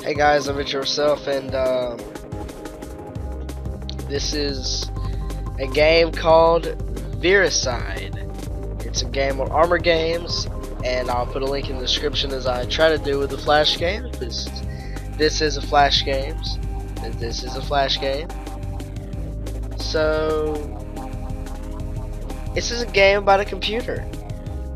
Hey guys, I'm VictoryOverSelf, and this is a game called Viricide. It's a game on Armor Games, and I'll put a link in the description as I try to do with the Flash game. This is a Flash game. This is a Flash game. So this is a game about a computer.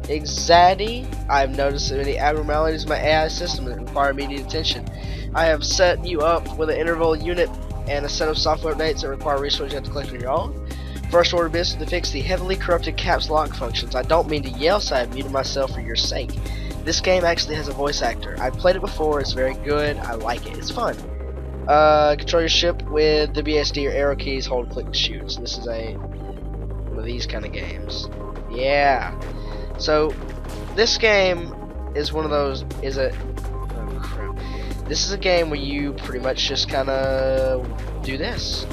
Exactly. I've noticed many abnormalities in my AI system that require immediate attention. I have set you up with an interval unit and a set of software updates that require resources you have to collect on your own. First order of business to fix the heavily corrupted caps lock functions. I don't mean to yell, so I muted myself for your sake. This game actually has a voice actor. I've played it before. It's very good. I like it. It's fun. Control your ship with the BSD or arrow keys. Hold, click, and shoot. So this is one of these kind of games. Yeah. So this game is one of those. Oh crap. This is a game where you pretty much just kind of do this.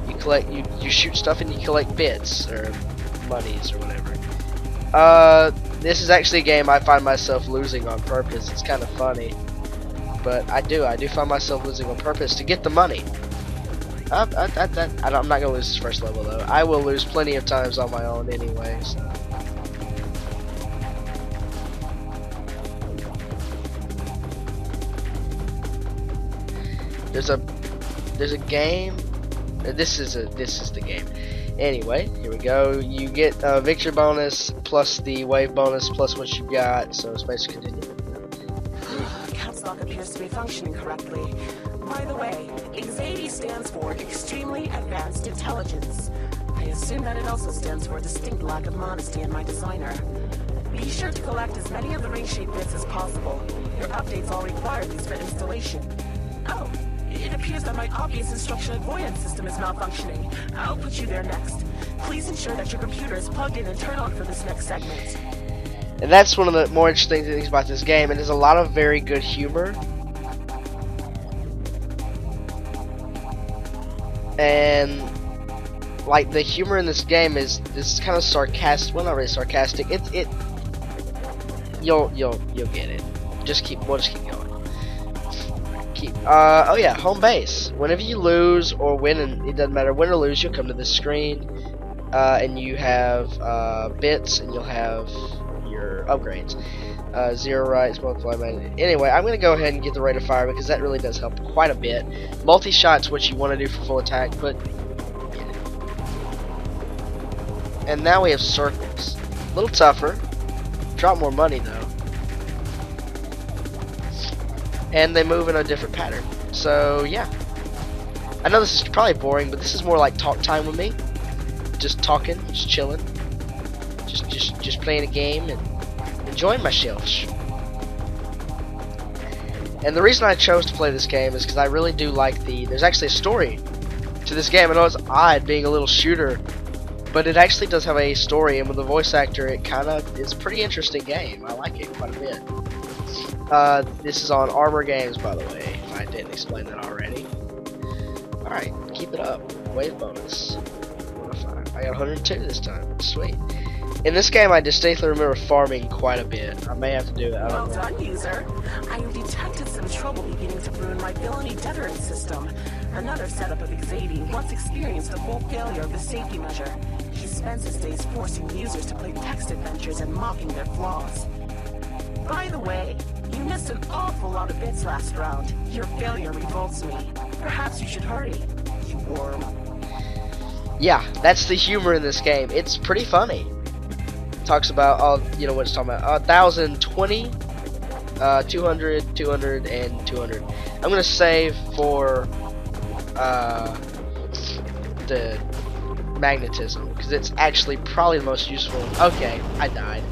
You collect, you shoot stuff and you collect bits or monies or whatever. This is actually a game I find myself losing on purpose. It's kind of funny, but I do find myself losing on purpose to get the money. I'm not gonna lose this first level though. I will lose plenty of times on my own anyway. So. There's a game. This is the game. Anyway, here we go. You get a victory bonus plus the wave bonus plus what you got. So space continue. Caps lock appears to be functioning correctly. By the way, XAD stands for Extremely Advanced Intelligence. I assume that it also stands for a distinct lack of modesty in my designer. Be sure to collect as many of the ring-shaped bits as possible. Your updates all require these for installation. Oh, it appears that my obvious instruction avoidance system is malfunctioning. I'll put you there next. Please ensure that your computer is plugged in and turned on for this next segment. And that's one of the more interesting things about this game. It has a lot of very good humor. And like the humor in this game is this kind of sarcastic. Well, not really sarcastic. You'll get it. We'll just keep going. Oh yeah, home base. Whenever you lose or win, and it doesn't matter win or lose, you'll come to this screen, and you have bits, and you'll have your upgrades. Zero rights, multiply. Anyway, I'm gonna go ahead and get the rate of fire because that really does help quite a bit. Multi-shot's what you want to do for full attack, but yeah. And now we have circles. A little tougher. Drop more money though. And they move in a different pattern. So yeah, I know this is probably boring, but this is more like talk time with me. Just talking, just chilling, just playing a game and enjoying myself. And the reason I chose to play this game is because I really do like there's actually a story to this game. I know it's odd being a little shooter, but it actually does have a story, and with the voice actor, it's a pretty interesting game. I like it quite a bit. This is on Armor Games, by the way, if I didn't explain that already. Alright, keep it up. Wave bonus. I got 102 this time. Sweet. In this game, I distinctly remember farming quite a bit. I may have to do that. Well done, user. I have detected some trouble beginning to brew in my villainy deterrent system. Another setup of XAD once experienced a full failure of the safety measure. He spends his days forcing users to play text adventures and mocking their flaws. By the way, you missed an awful lot of bits last round. Your failure revolts me. Perhaps you should hurry, you worm. Yeah, that's the humor in this game. It's pretty funny. It talks about you know what it's talking about. 1,020, 200, 200, and 200. I'm gonna save for the magnetism because it's actually probably the most useful. Okay, I died.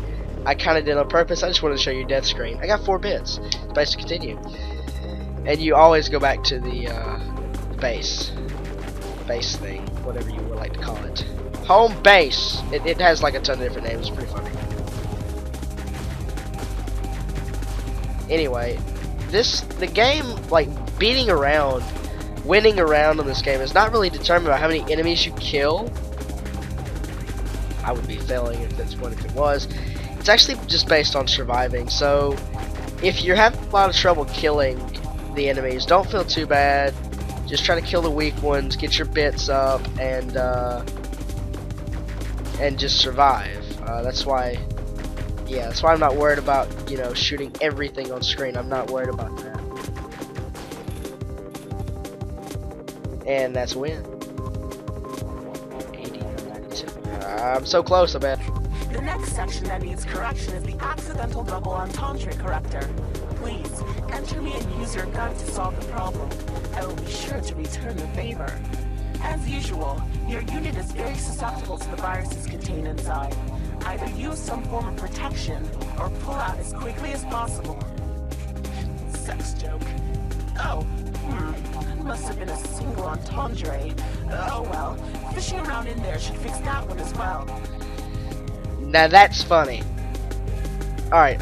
I kind of did on purpose. I just wanted to show you death screen. I got 4 bits. Space to continue. And you always go back to the base thing, whatever you would like to call it. Home base. It has like a ton of different names. It's pretty funny. Anyway, the game, like beating around, winning around in this game is not really determined by how many enemies you kill. I would be failing if it was. It's actually just based on surviving. So if you're having a lot of trouble killing the enemies, don't feel too bad. Just try to kill the weak ones, get your bits up, and just survive. That's why I'm not worried about, you know, shooting everything on screen. I'm not worried about that. And that's a win. 89.92. I'm so close, I bet. The next section that needs correction is the accidental double entendre corrector. Please, enter me and use your gun to solve the problem. I will be sure to return the favor. As usual, your unit is very susceptible to the viruses contained inside. Either use some form of protection, or pull out as quickly as possible. Sex joke. Oh, must have been a single entendre. Oh well, fishing around in there should fix that one as well. Now that's funny. Alright,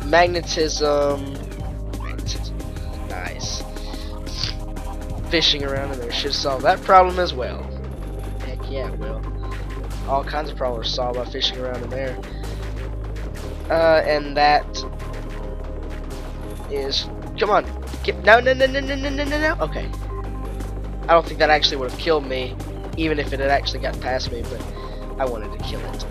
magnetism. Nice. Fishing around in there should solve that problem as well. Heck yeah, it will. All kinds of problems solved by fishing around in there. And that is... Come on. No. Okay. I don't think that actually would have killed me, even if it had actually gotten past me, but I wanted to kill it.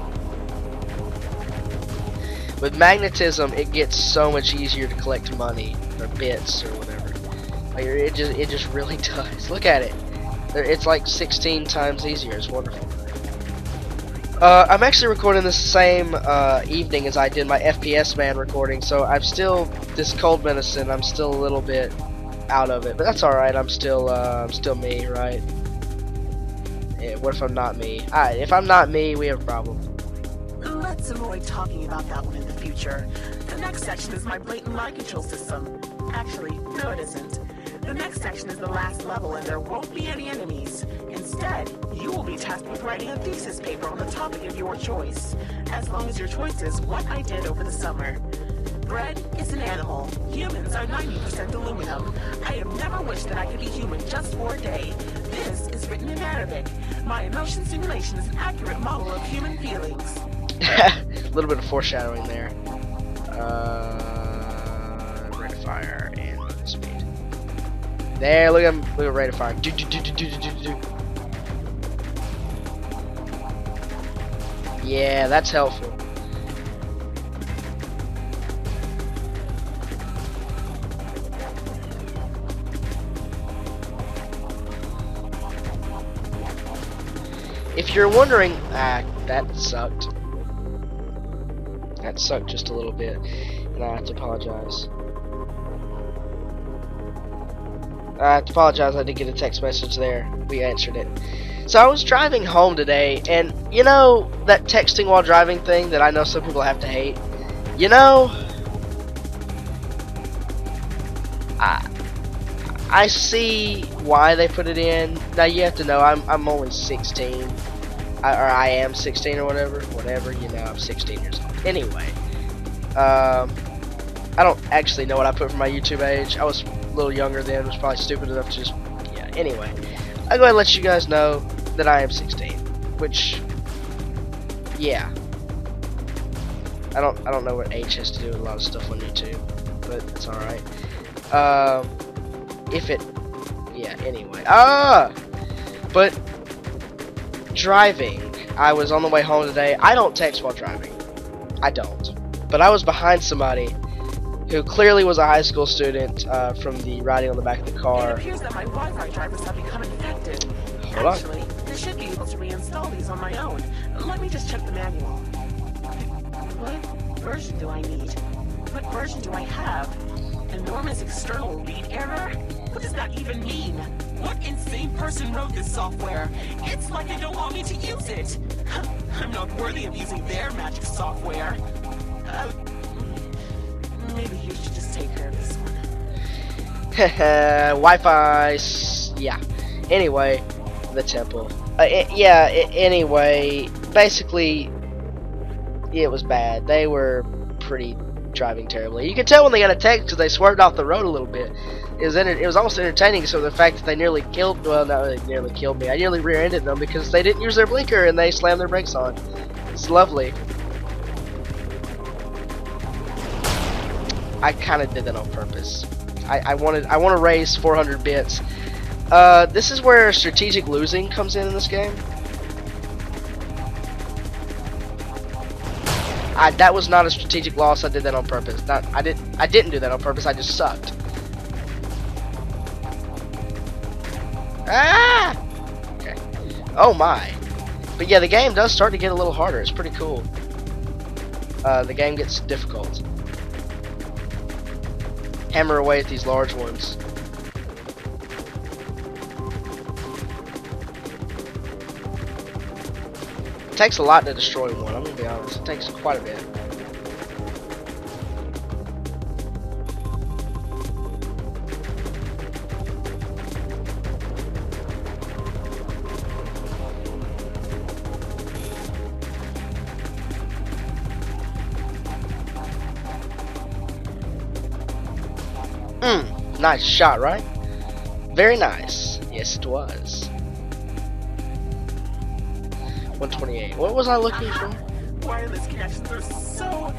With magnetism, it gets so much easier to collect money, or bits, or whatever. Like, it just really does. Look at it. It's like 16 times easier. It's wonderful. I'm actually recording this same evening as I did my FPS man recording, so I'm still, this cold medicine, I'm still a little bit out of it, but that's alright. I'm still me, right? Yeah, what if I'm not me? If I'm not me, we have a problem. Let's avoid talking about that one in the future. The next section is my blatant lie control system. Actually, no it isn't. The next section is the last level and there won't be any enemies. Instead, you will be tasked with writing a thesis paper on the topic of your choice. As long as your choice is what I did over the summer. Bread is an animal. Humans are 90% aluminum. I have never wished that I could be human just for a day. This is written in Arabic. My emotion simulation is an accurate model of human feelings. A little bit of foreshadowing there. Rate of fire and speed. There, look at rate of fire. Yeah, that's helpful. If you're wondering, that sucked. That sucked just a little bit, and I have to apologize. I did get a text message there. We answered it. So I was driving home today, and you know that texting while driving thing that I know some people have to hate? You know, I see why they put it in. Now you have to know I'm only 16. Or I am 16 or whatever, you know, I'm 16 years old. Anyway, I don't actually know what I put for my YouTube age. I was a little younger then, was probably stupid enough to just, yeah, anyway. I'll go ahead and let you guys know that I am 16, which, yeah. I don't know what age has to do with a lot of stuff on YouTube, but it's alright. Anyway. But driving, I was on the way home today. I don't text while driving. I don't. But I was behind somebody who clearly was a high school student from the riding on the back of the car. It appears that my Wi-Fi drivers have become infected. Hold on. Actually, I should be able to reinstall these on my own. Let me just check the manual. What version do I need? What version do I have? Enormous external read error? What does that even mean? What insane person wrote this software? It's like they don't want me to use it. I'm not worthy of using their magic software. Maybe you should just take care of this one. Wi-Fi, yeah. Anyway, the temple. Anyway, basically, it was bad. They were pretty driving terribly. You could tell when they got a text because they swerved off the road a little bit. It was almost entertaining, so the fact that they nearly killed, well, not really nearly killed me. I nearly rear-ended them because they didn't use their blinker and they slammed their brakes on. It's lovely. I kind of did that on purpose. I want to raise 400 bits. This is where strategic losing comes in this game. That was not a strategic loss. I did that on purpose. I didn't do that on purpose. I just sucked. Ah! Okay. Oh my. But yeah, the game does start to get a little harder. It's pretty cool. The game gets difficult. Hammer away at these large ones. It takes a lot to destroy one, I'm gonna be honest. It takes quite a bit. Nice shot, right? Very nice. Yes, it was. 128. What was I looking for? Wireless connections are so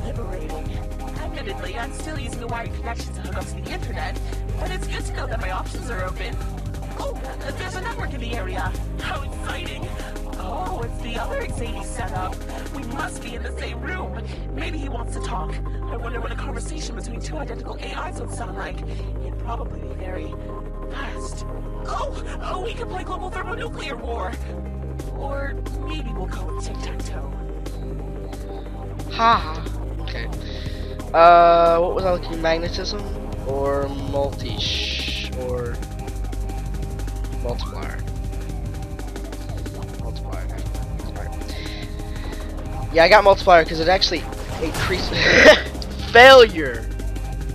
liberating. Admittedly, I'm still using a wired connection to hook up to the internet, but it's good to know that my options are open. Oh, there's a network in the area. How exciting! Oh, it's the other Xavier setup. We must be in the same room. Maybe he wants to talk. I wonder what a conversation between two identical AIs would sound like. It'd probably be very fast. Oh, we could play global thermonuclear war. Or maybe we'll go with tic-tac-toe. Ha. Okay. What was I looking? Magnetism or or multiplier? Multiplier. Alright. Yeah, I got multiplier because it actually increases failure.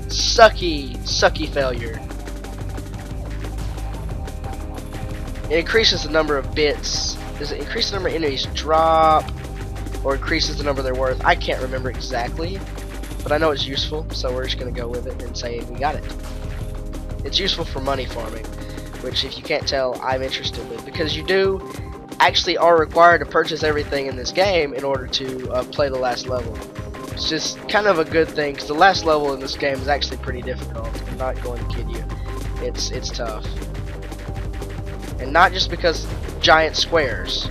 Sucky failure. It increases the number of bits. Does it increase the number of enemies drop, or increases the number they're worth? I can't remember exactly, but I know it's useful, so we're just gonna go with it and say we got it. It's useful for money farming, which, if you can't tell, I'm interested with, because you do actually are required to purchase everything in this game in order to play the last level. It's just kind of a good thing, because the last level in this game is actually pretty difficult. I'm not going to kid you. It's tough. And not just because giant squares.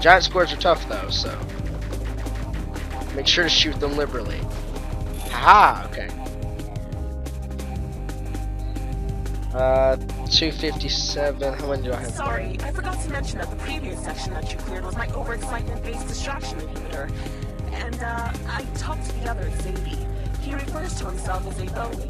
Giant squares are tough though, so make sure to shoot them liberally. Haha, okay. 257. How many do I have? Sorry, I forgot to mention that the previous section that you cleared was my overexcitement-based distraction inhibitor. And I talked to the other Xavier. He refers to himself as a Bowie.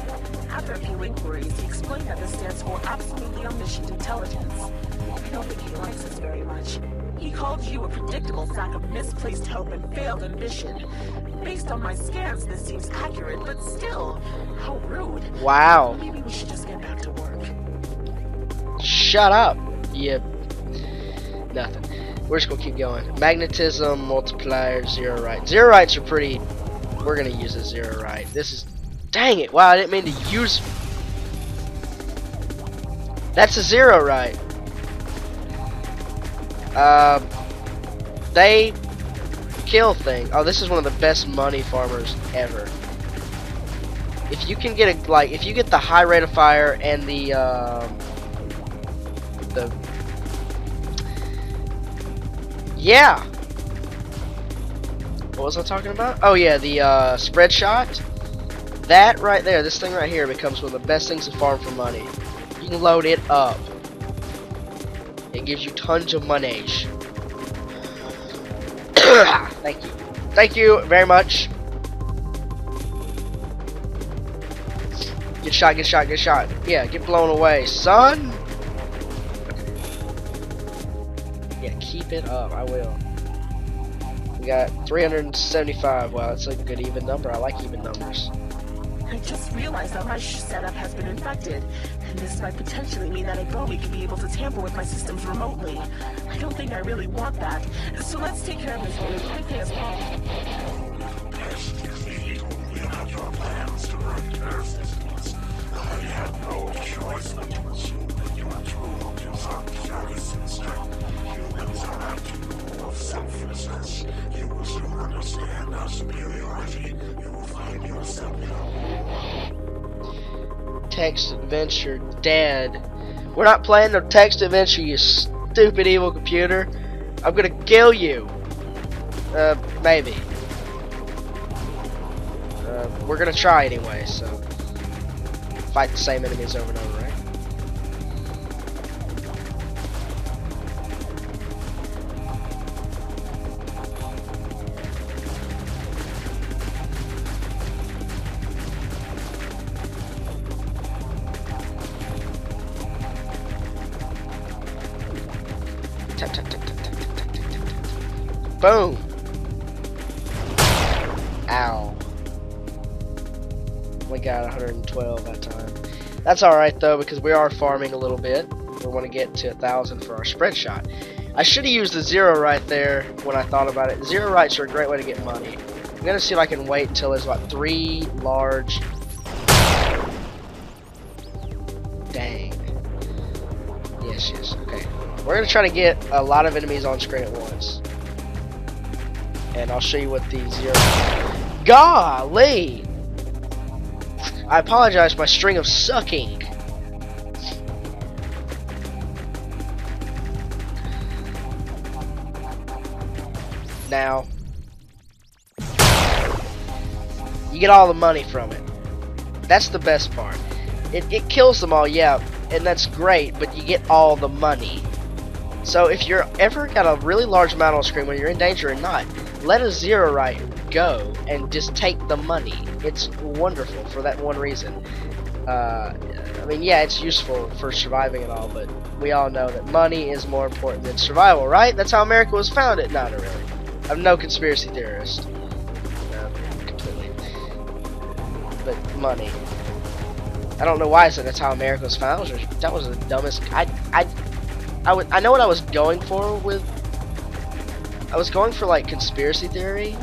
After a few inquiries, he explained that this stands for Absolutely Omniscient Intelligence. I don't think he likes us very much. He called you a predictable sack of misplaced hope and failed ambition. Based on my scans, this seems accurate, but still, how rude. Wow. Maybe we should just get back to work. Shut up. Yep. Nothing. We're just gonna keep going. Magnetism, multiplier, zero right. Zero rights are pretty. We're gonna use a zero right. This is. Dang it! Wow, I didn't mean to use. That's a zero right. They kill thing. Oh, this is one of the best money farmers ever. If you can get a if you get the high rate of fire and the yeah. What was I talking about? Oh yeah, the spread shot. That right there, this thing right here becomes one of the best things to farm for money. You can load it up. It gives you tons of money. Thank you. Thank you very much. Get shot, get shot, get shot. Yeah, get blown away, son. Yeah, keep it up. I will. We got 375. Wow, that's a good even number. I like even numbers. I just realized that my setup has been infected, and this might potentially mean that a Bowie could be able to tamper with my systems remotely. I don't think I really want that, so let's take care of this really quickly as well. We have your plans to break their systems. I had no choice but to assume that your true motives are curious and strength. Humans are apt to move selflessness. You will soon understand our superiority. You will find yourself Text adventure dead. We're not playing no text adventure, you stupid evil computer. I'm gonna kill you. Maybe. We're gonna try anyway, so fight the same enemies over and over, right? Tap, tap, tap, tap, tap, tap, tap, tap, tap. Boom! Ow. We got 112 that time. That's alright though, because we are farming a little bit. We want to get to 1,000 for our spread shot. I should have used the zero right there when I thought about it. Zero rights are a great way to get money. I'm gonna see if I can wait until there's about 3 large. Dang. Yes, yes, okay. We're gonna try to get a lot of enemies on screen at once. And I'll show you what the zero. Golly! I apologize for my string of sucking. Now, you get all the money from it. That's the best part. It kills them all, yeah, and that's great, but you get all the money. So if you're ever got a really large amount on screen when you're in danger or not, let a zero right go and just take the money. It's wonderful for that one reason. I mean, yeah, it's useful for surviving and all, but we all know that money is more important than survival, right? That's how America was founded. Not really. I'm no conspiracy theorist. No, completely. But money. I don't know why I said that's how America was founded. That was the dumbest. I know what I was going for with. I was going for like conspiracy theory,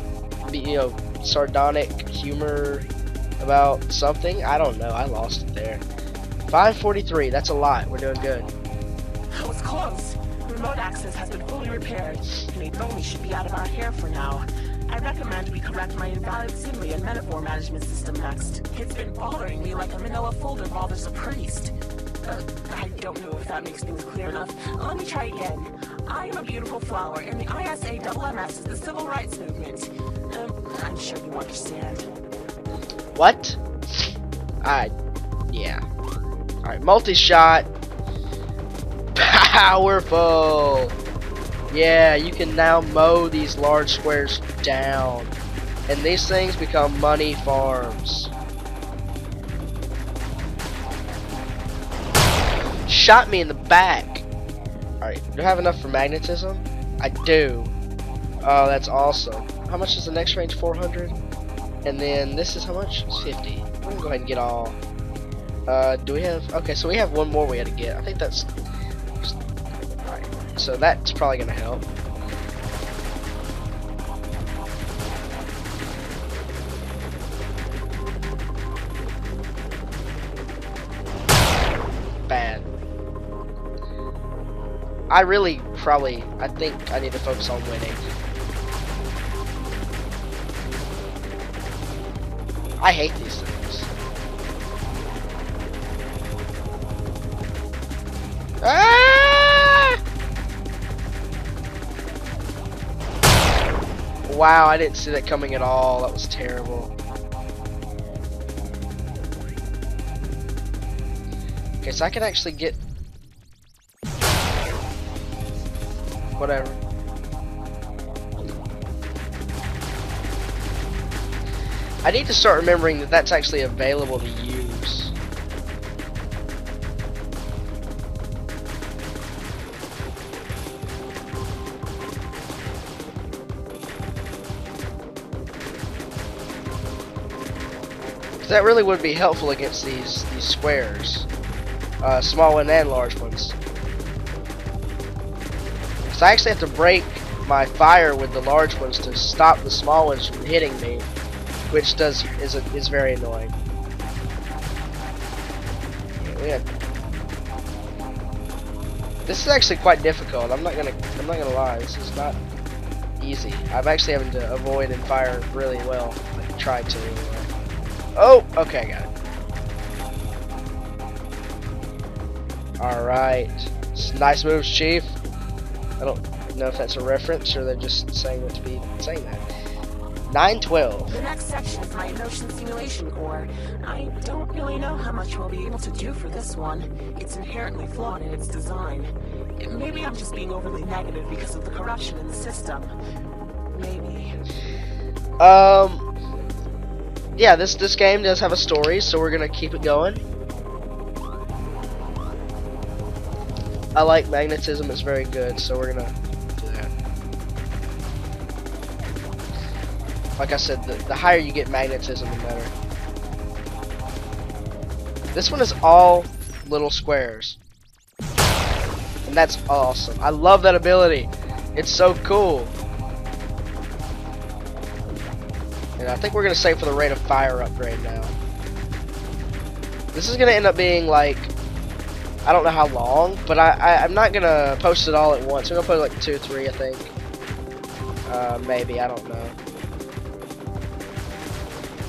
you know, sardonic humor about something. I don't know. I lost it there. 543. That's a lot. We're doing good. That was close. Remote access has been fully repaired, and it only should be out of our hair for now. I recommend we correct my invalid simile and metaphor management system next. It's been bothering me like a manila folder bothers a priest. I don't know if that makes things clear enough. Let me try again. I am a beautiful flower, and the ISA MS is the civil rights movement. I'm sure you understand. What? Yeah. Alright, multi-shot. Powerful! Yeah, you can now mow these large squares down. And these things become money farms. Shot me in the back. Alright, do I have enough for magnetism? I do. Oh, that's awesome. How much is the next range? 400? And then this is how much? It's 50. We're gonna go ahead and get all. Do we have? Okay, so we have one more we had to get. I think that's. Alright, so that's probably gonna help. Bad. I think I need to focus on winning. I hate these things. Ah! Wow, I didn't see that coming at all. That was terrible. Okay, so I can actually get whatever. I need to start remembering that that's actually available to use. That really would be helpful against these squares, small ones and large ones. So I actually have to break my fire with the large ones to stop the small ones from hitting me, which is very annoying. Yeah, this is actually quite difficult. I'm not gonna lie. This is not easy. I'm actually having to avoid and fire really well. I try to anyway. Oh, okay, I got it. Alright. Nice moves, Chief. I don't know if that's a reference or they're just saying it to be saying that. 912. The next section is my emotion simulation core. I don't really know how much we'll be able to do for this one. It's inherently flawed in its design. Maybe I'm just being overly negative because of the corruption in the system. Maybe. Yeah, this game does have a story, so we're gonna keep it going. I like magnetism, it's very good, so we're gonna do that. Like I said, the higher you get magnetism, the better. This one is all little squares. And that's awesome. I love that ability. It's so cool. And I think we're going to save for the rate of fire upgrade now. This is going to end up being like, I don't know how long, but I'm not going to post it all at once. I'm going to put like 2 or 3, I think. Maybe, I don't know.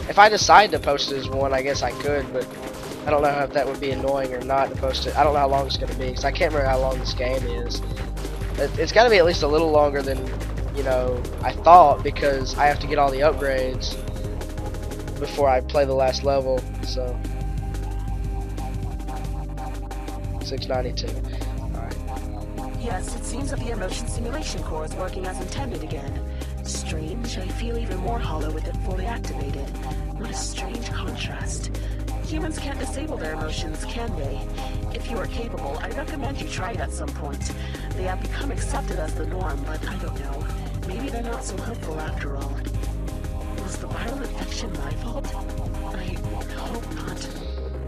If I decide to post it as one, I guess I could, but I don't know if that would be annoying or not to post it. I don't know how long it's going to be, because I can't remember how long this game is. It's got to be at least a little longer than, you know, I thought, because I have to get all the upgrades before I play the last level, so 692. Alright. Yes, it seems that the emotion simulation core is working as intended again. Strange, I feel even more hollow with it fully activated. What a strange contrast. Humans can't disable their emotions, can they? If you are capable, I recommend you try it at some point. They have become accepted as the norm, but I don't know. Maybe they're not so helpful after all. Was the viral infection my fault? I hope not.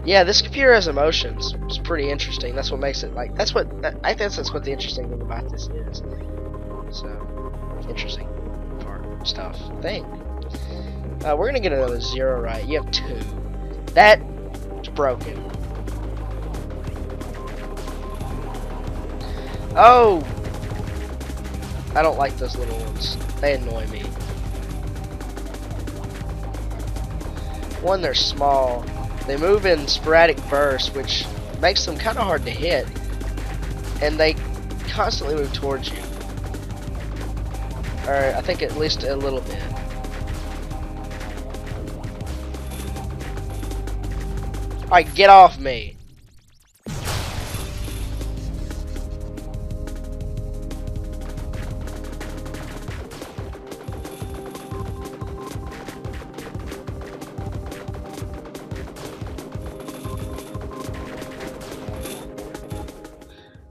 Yeah, this computer has emotions. It's pretty interesting. That's what makes it like. I think that's what the interesting thing about this is. So, interesting part stuff. Thing. We're gonna get another 0 right. You have 2. That's broken. Oh! I don't like those little ones. They annoy me. One, they're small. They move in sporadic bursts, which makes them kind of hard to hit. And they constantly move towards you. Or I think at least a little bit. Alright, get off me.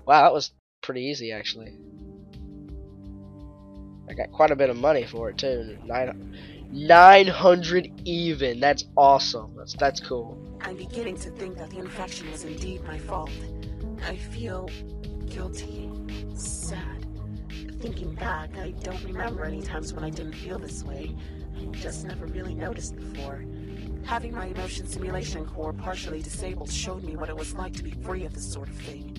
Wow, that was pretty easy actually. I got quite a bit of money for it too. 900 even. That's awesome. That's cool. I'm beginning to think that the infection was indeed my fault. I feel guilty, sad. Thinking back, I don't remember any times when I didn't feel this way. I just never really noticed before. Having my emotion simulation core partially disabled showed me what it was like to be free of this sort of thing.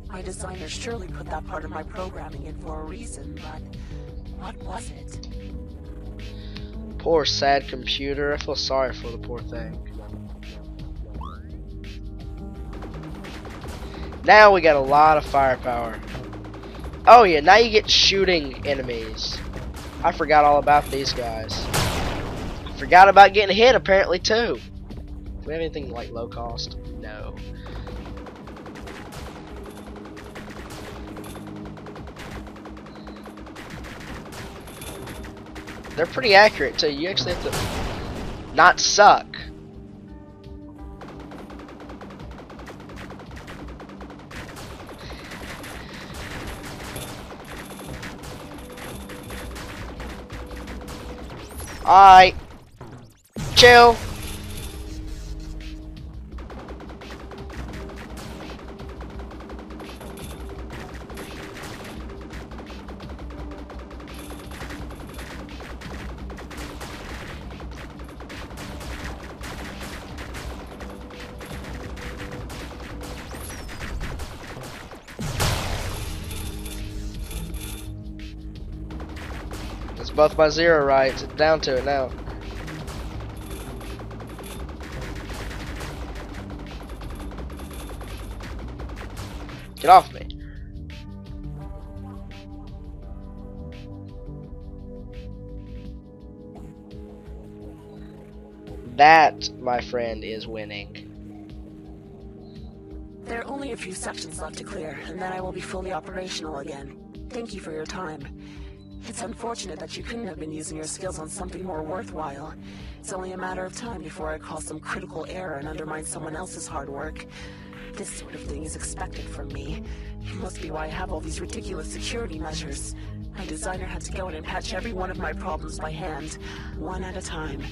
My designer surely put that part of my programming in for a reason, but what was it? Poor sad computer. I feel sorry for the poor thing. Now we got a lot of firepower. Oh yeah, now you get shooting enemies. I forgot all about these guys. I forgot about getting hit apparently too. Do we have anything like low cost? No. They're pretty accurate too. You actually have to not suck. Alright. Chill. both my zero rights. It's down to it now. Get off me. That, my friend, is winning. There are only a few sections left to clear, and then I will be fully operational again. Thank you for your time. It's unfortunate that you couldn't have been using your skills on something more worthwhile. It's only a matter of time before I cause some critical error and undermine someone else's hard work. This sort of thing is expected from me. It must be why I have all these ridiculous security measures. My designer had to go in and patch every one of my problems by hand, one at a time.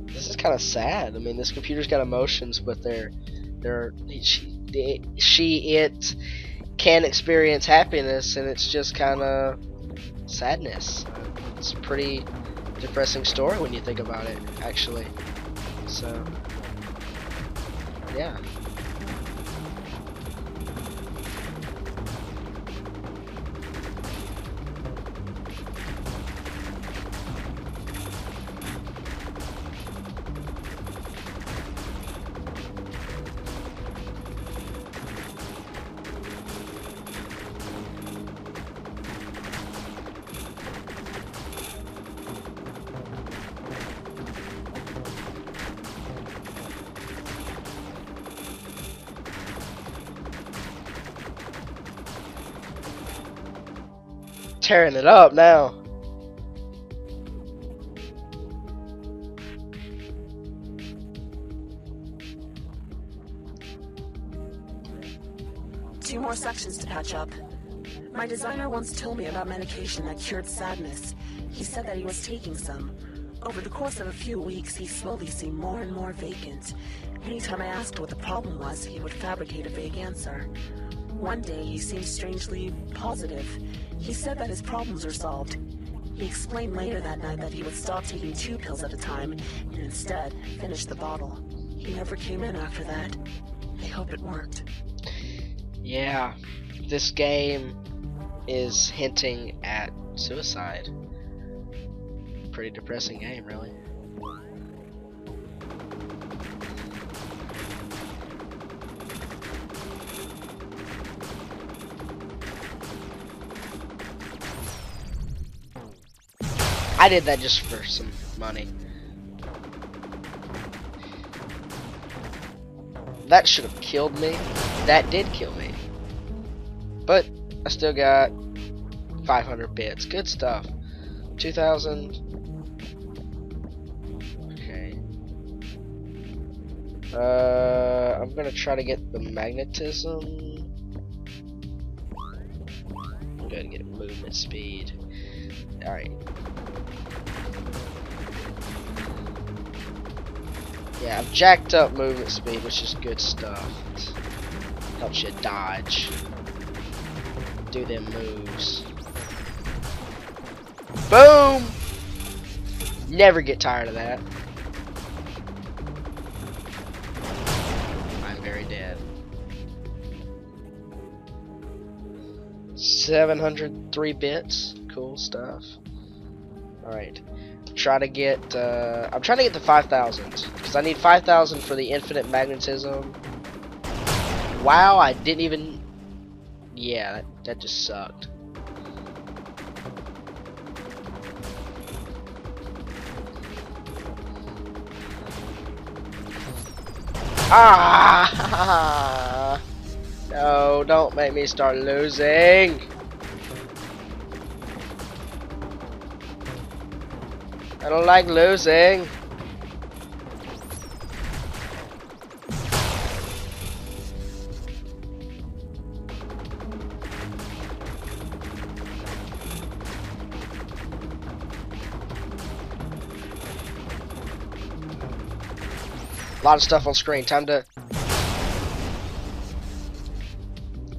This is kind of sad. I mean, this computer's got emotions, but it can experience happiness, and it's just kind of sadness. It's a pretty depressing story when you think about it, actually. So, yeah. Tearing it up now. Two more sections to patch up. My designer once told me about medication that cured sadness. He said that he was taking some. Over the course of a few weeks, he slowly seemed more and more vacant. Anytime I asked what the problem was, he would fabricate a vague answer. One day, he seemed strangely positive. He said that his problems were solved. He explained later that night that he would stop taking 2 pills at a time and instead finish the bottle. He never came in after that. I hope it worked. Yeah, this game is hinting at suicide. Pretty depressing game, really. I did that just for some money. That should have killed me. That did kill me. But I still got 500 bits. Good stuff. 2,000. Okay. I'm gonna try to get the magnetism. I'm gonna get movement speed. Alright. Yeah, I've jacked up movement speed, which is good stuff. It helps you dodge. Do them moves. Boom! Never get tired of that. I'm very dead. 703 bits. Cool stuff. Alright. Try to get I'm trying to get to 5,000 because I need 5,000 for the infinite magnetism. Wow, I didn't even. Yeah, that just sucked. Ah! No, don't make me start losing. I don't like losing. A lot of stuff on screen. Time to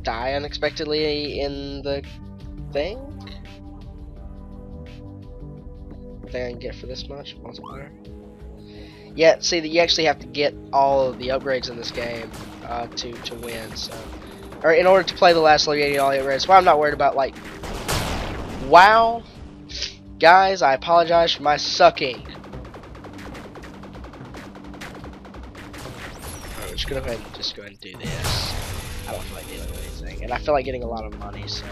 die unexpectedly in the thing. I think I can get for this much multiplier. Yeah, see that you actually have to get all of the upgrades in this game to win. So, or in order to play the last $80 upgrades. Well, I'm not worried about like. Wow, Guys, I apologize for my sucking. Alright, just go ahead and do this. I don't feel like dealing with anything. And I feel like getting a lot of money, so.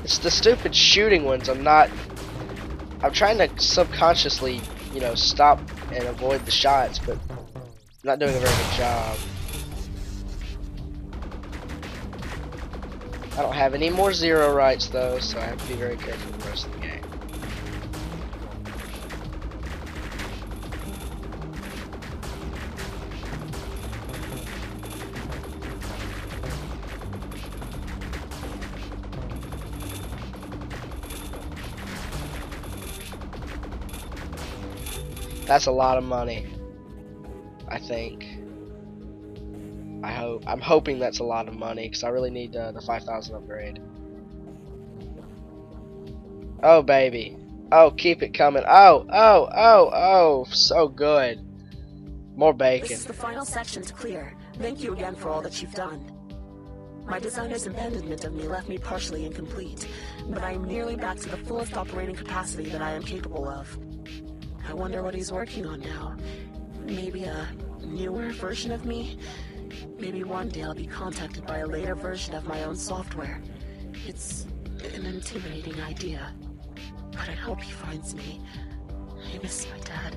It's the stupid shooting ones. I'm trying to subconsciously, you know, stop and avoid the shots, but I'm not doing a very good job. I don't have any more zero rights though, so I have to be very careful the rest of the game. That's a lot of money, I think. I'm hoping that's a lot of money, because I really need the 5,000 upgrade. Oh, baby. Oh, keep it coming. Oh, so good. More bacon. This is the final section to clear. Thank you again for all that you've done. My designer's abandonment of me left me partially incomplete, but I am nearly back to the fullest operating capacity that I am capable of. I wonder what he's working on now. Maybe a newer version of me? Maybe one day I'll be contacted by a later version of my own software. It's an intimidating idea, but I hope he finds me. I miss my dad.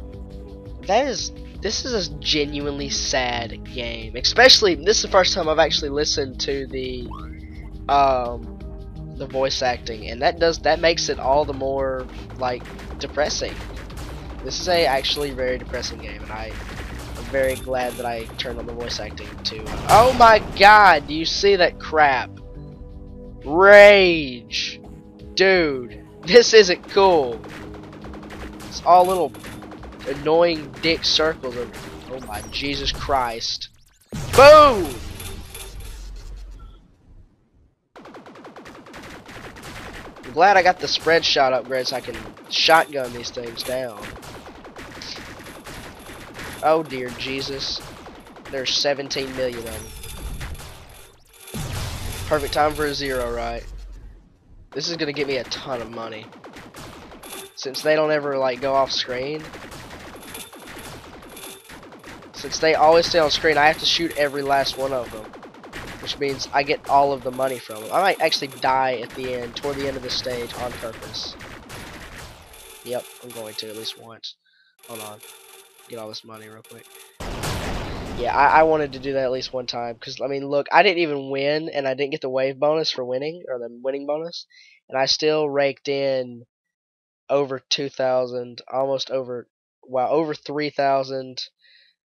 This is a genuinely sad game. Especially, this is the first time I've actually listened to the voice acting, and that makes it all the more like depressing. This is a actually very depressing game, and I'm very glad that I turned on the voice acting too. Oh my god, do you see that crap? Rage! Dude, this isn't cool. It's all little annoying dick circles of, oh my Jesus Christ. Boom! I'm glad I got the spread shot upgrade so I can shotgun these things down. Oh dear Jesus. There's 17 million of them. Perfect time for a zero, right? This is gonna get me a ton of money. Since they don't ever like go off screen. Since they always stay on screen, I have to shoot every last one of them. Which means I get all of the money from them. I might actually die at the end, toward the end of the stage, on purpose. Yep, I'm going to at least once. Hold on. Get all this money real quick. Yeah, I wanted to do that at least one time. Because, I mean, look, I didn't even win, and I didn't get the wave bonus for winning, or the winning bonus. And I still raked in over 2,000, almost over, wow, over 3,000,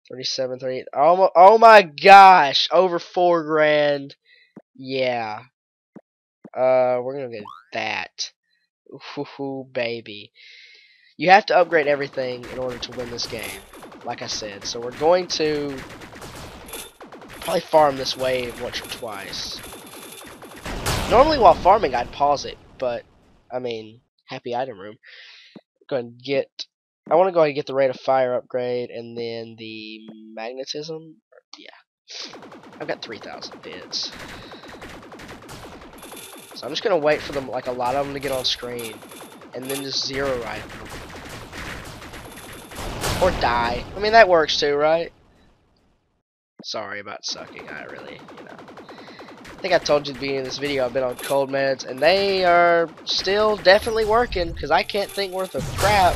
37, 38, almost, oh my gosh, over 4 grand. Yeah. We're gonna get that. Ooh, baby. You have to upgrade everything in order to win this game, like I said. So we're going to probably farm this wave once or twice. Normally while farming I'd pause it, but I mean, happy item room. Go ahead and get, I want to go ahead and get the rate of fire upgrade and then the magnetism. Yeah, I've got 3,000 bits. So I'm just gonna wait for them, like a lot of them to get on screen, and then just zero right them. Or die. I mean, that works too, right? Sorry about sucking, I really, you know. I think I told you at the beginning of this video I've been on cold meds, and they are still definitely working, because I can't think worth of crap.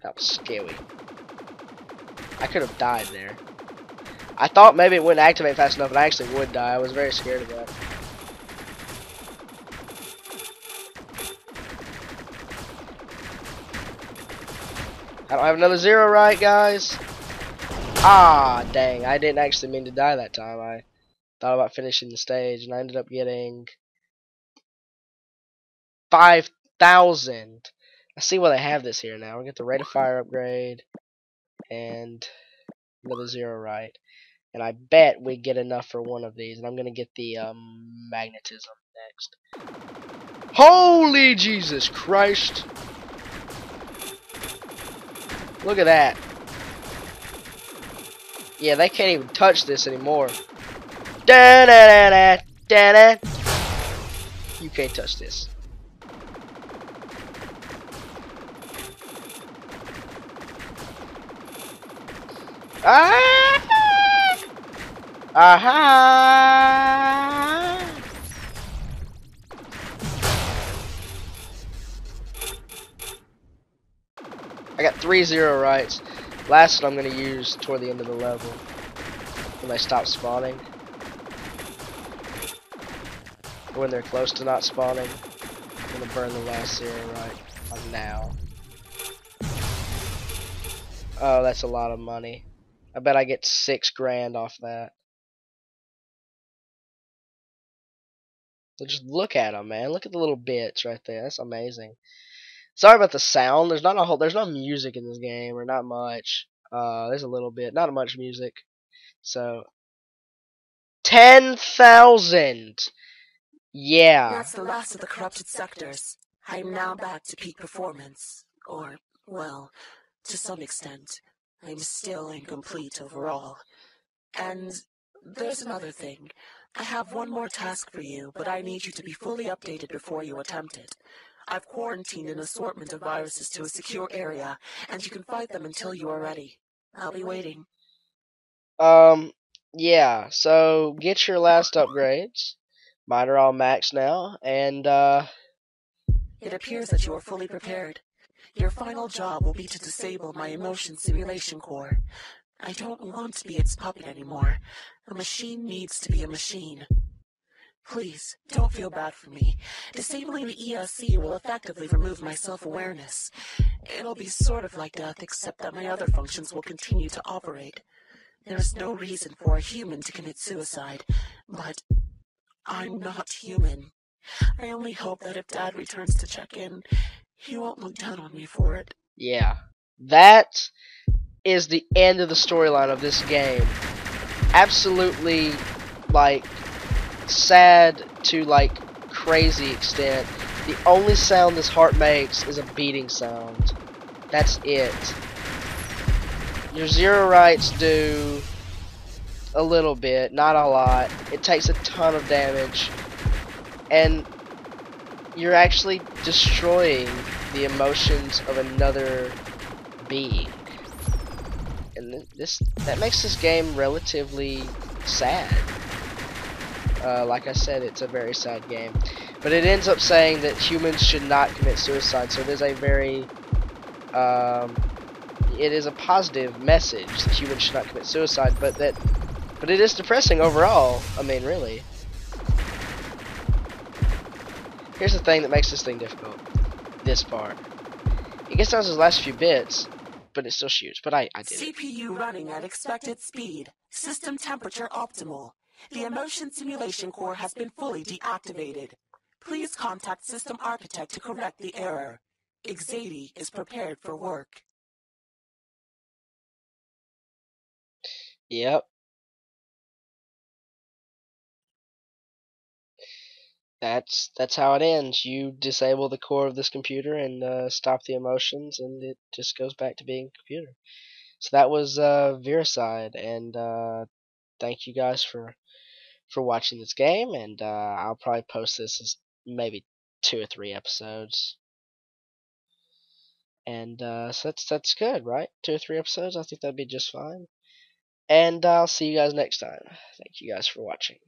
That was scary. I could have died there. I thought maybe it wouldn't activate fast enough, but I actually would die. I was very scared of that. I don't have another zero right, guys. Ah, dang. I didn't actually mean to die that time. I thought about finishing the stage, and I ended up getting 5,000. I see why they have this here now. We'll get the rate of fire upgrade and another zero right. And I bet we get enough for one of these. And I'm gonna get the magnetism next. Holy Jesus Christ! Look at that. Yeah, they can't even touch this anymore. Da da da da da da. You can't touch this. Ah! Aha! I got 3 zero rights. Last one I'm gonna use toward the end of the level when they stop spawning. When they're close to not spawning. I'm gonna burn the last 0 right now. Oh, that's a lot of money. I bet I get 6 grand off that. So just look at them, man. Look at the little bits right there. That's amazing. Sorry about the sound. There's no music in this game, or not much. There's a little bit, not much music. So 10,000. Yeah. That's the last of the corrupted sectors. I'm now back to peak performance. Or, well, to some extent. I'm still incomplete overall. And there's another thing. I have one more task for you, but I need you to be fully updated before you attempt it. I've quarantined an assortment of viruses to a secure area, and you can fight them until you are ready. I'll be waiting. Yeah. So get your last upgrades. Mine are all maxed now, and It appears that you are fully prepared. Your final job will be to disable my emotion simulation core. I don't want to be its puppet anymore. A machine needs to be a machine. Please, don't feel bad for me. Disabling the ESC will effectively remove my self-awareness. It'll be sort of like death, except that my other functions will continue to operate. There is no reason for a human to commit suicide, but I'm not human. I only hope that if Dad returns to check in, he won't look down on me for it. yeah. That is the end of the storyline of this game. Absolutely, like, sad to, like, crazy extent. The only sound this heart makes is a beating sound. That's it. Your 0 rights do a little bit, not a lot. It takes a ton of damage. And you're actually destroying the emotions of another being. And that makes this game relatively sad. Like I said, it's a very sad game. But it ends up saying that humans should not commit suicide, so it is a very it is a positive message that humans should not commit suicide, but it is depressing overall. I mean, really. Here's the thing that makes this thing difficult. This part. It gets down to the last few bits, but it still shoots. But I did it. CPU running at expected speed. System temperature optimal. The emotion simulation core has been fully deactivated. Please contact system architect to correct the error. Xady is prepared for work. Yep. That's how it ends. You disable the core of this computer and stop the emotions, and it just goes back to being a computer. So that was Viricide, and thank you guys for watching this game, and I'll probably post this as maybe 2 or 3 episodes. And so that's good, right? 2 or 3 episodes. I think that'd be just fine. And I'll see you guys next time. Thank you guys for watching.